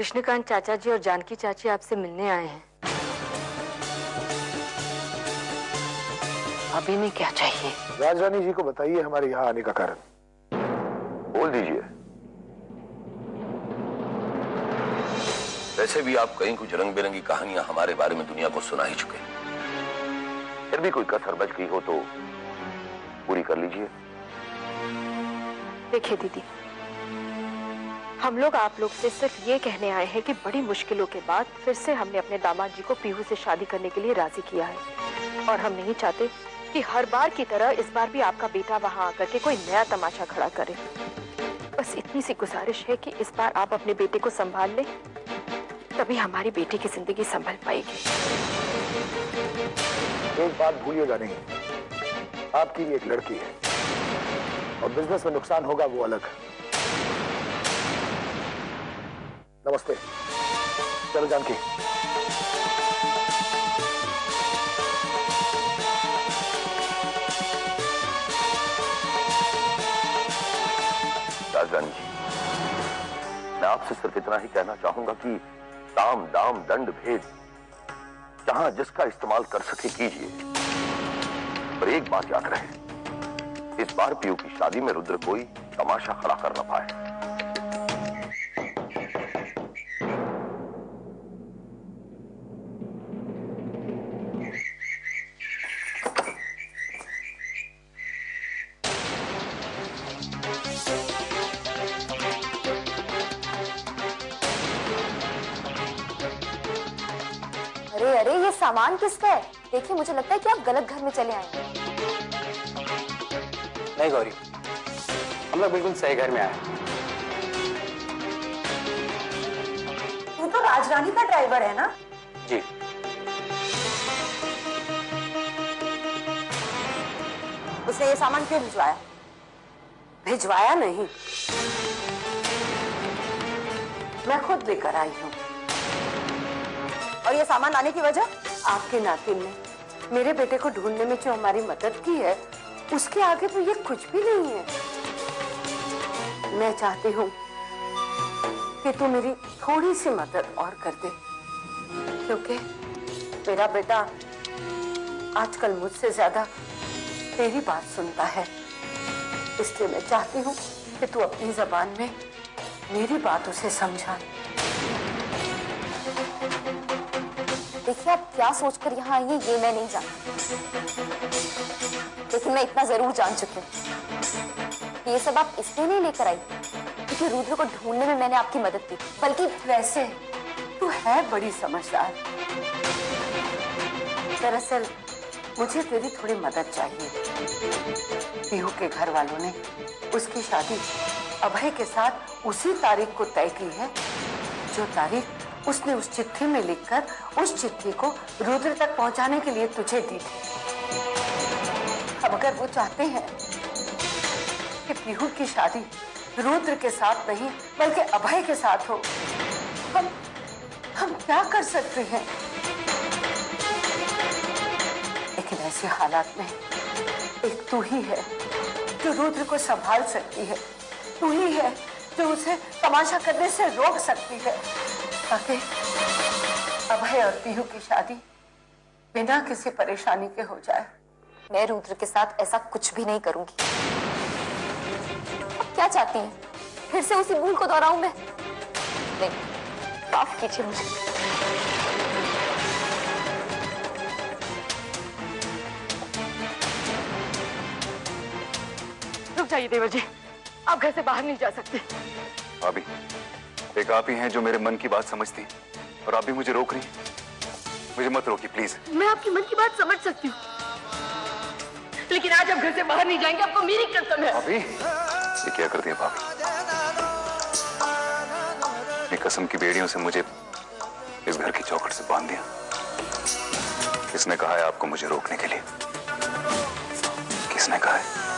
कृष्णकांत चाचा जी और जानकी चाची आपसे मिलने आए हैं। अभी में क्या चाहिए? राजरानी जी को बताइए हमारे यहाँ आने का कारण। बोल दीजिए। वैसे भी आप कहीं कुछ रंग बिरंगी कहानियां हमारे बारे में दुनिया को सुना ही चुके हैं। फिर भी कोई कसर बच गई हो तो पूरी कर लीजिए। देखिए दीदी, हम लोग आप लोग से सिर्फ ये कहने आए हैं कि बड़ी मुश्किलों के बाद फिर से हमने अपने दामाद जी को पीहू से शादी करने के लिए राजी किया है और हम नहीं चाहते कि हर बार की तरह इस बार भी आपका बेटा वहां आकर के कोई नया तमाशा खड़ा करे। बस इतनी सी गुजारिश है कि इस बार आप अपने बेटे को संभाल लें, तभी हमारी बेटी की जिंदगी संभल पाएगी। एक बात भूलिएगा नहीं, आपकी भी एक लड़की है और बिजनेस में नुकसान होगा वो अलग। नमस्ते। चलो जानकी। राजरानी जी, मैं आपसे सिर्फ इतना ही कहना चाहूंगा कि साम दाम दंड भेद जहां जिसका इस्तेमाल कर सके कीजिए, पर एक बात याद रहे, इस बार पीयू की शादी में रुद्र कोई तमाशा खड़ा कर न पाए। अरे अरे, ये सामान किसका है? देखिए, मुझे लगता है कि आप गलत घर में चले आए हैं। नहीं गौरी, हम लोग बिल्कुल सही घर में आए। तू तो राजरानी का ड्राइवर है ना? जी। उसने ये सामान क्यों भिजवाया? भिजवाया नहीं, मैं खुद लेकर आई हूँ। और ये सामान लाने की वजह? आपके नातिन ने मेरे बेटे को ढूंढने में जो हमारी मदद की है, उसके आगे तो ये कुछ भी नहीं है। मैं चाहती हूँ कि तू मेरी थोड़ी सी मदद और कर दे, क्योंकि मेरा बेटा आजकल मुझसे ज्यादा तेरी बात सुनता है। इसलिए मैं चाहती हूँ कि तू अपनी जबान में मेरी बात उसे समझा। देखिए, आप क्या सोचकर यहाँ आई हैं ये मैं नहीं जानती, लेकिन मैं इतना जरूर जान चुकी हूँ कि ये सब आप इसलिए नहीं लेकर आई क्योंकि रुद्र को ढूंढने में मैंने आपकी मदद की, बल्कि वैसे तू है बड़ी समझदार। दरअसल मुझे तेरी थोड़ी मदद चाहिए। पीहू के घर वालों ने उसकी शादी अभय के साथ उसी तारीख को तय की है जो तारीख उसने उस चिट्ठी में लिखकर उस चिट्ठी को रुद्र तक पहुंचाने के लिए तुझे दी थी। अब अगर वो चाहते हैं कि पीहू की शादी रुद्र के साथ नहीं बल्कि अभय के साथ हो, हम क्या कर सकते हैं? लेकिन ऐसे हालात में एक तू ही है जो रुद्र को संभाल सकती है। तू ही है जो उसे तमाशा करने से रोक सकती है ताकि अभय और पीहू की शादी बिना किसी परेशानी के हो जाए। मैं रुद्र के साथ ऐसा कुछ भी नहीं करूंगी। अब क्या चाहती हैं? फिर से उसी भूल को दोहराऊं मैं? नहीं, माफ कीजिए मुझे। रुक जाइए देवर जी, आप घर से बाहर नहीं जा सकते। भाभी, एक आप ही हैं जो मेरे मन की बात समझती और आप भी मुझे रोक रही हैं। मुझे मत रोकिए प्लीज। मैं आपकी मन की बात समझ सकती हूँ, लेकिन आज आप घर से बाहर नहीं जाएंगे, आपको मेरी कसम है। भाभी, ये क्या करती है भाभी? अपनी कसम की बेड़ियों से मुझे इस घर की चौखट से बांध दिया। किसने कहा है आपको मुझे रोकने के लिए? किसने कहा है?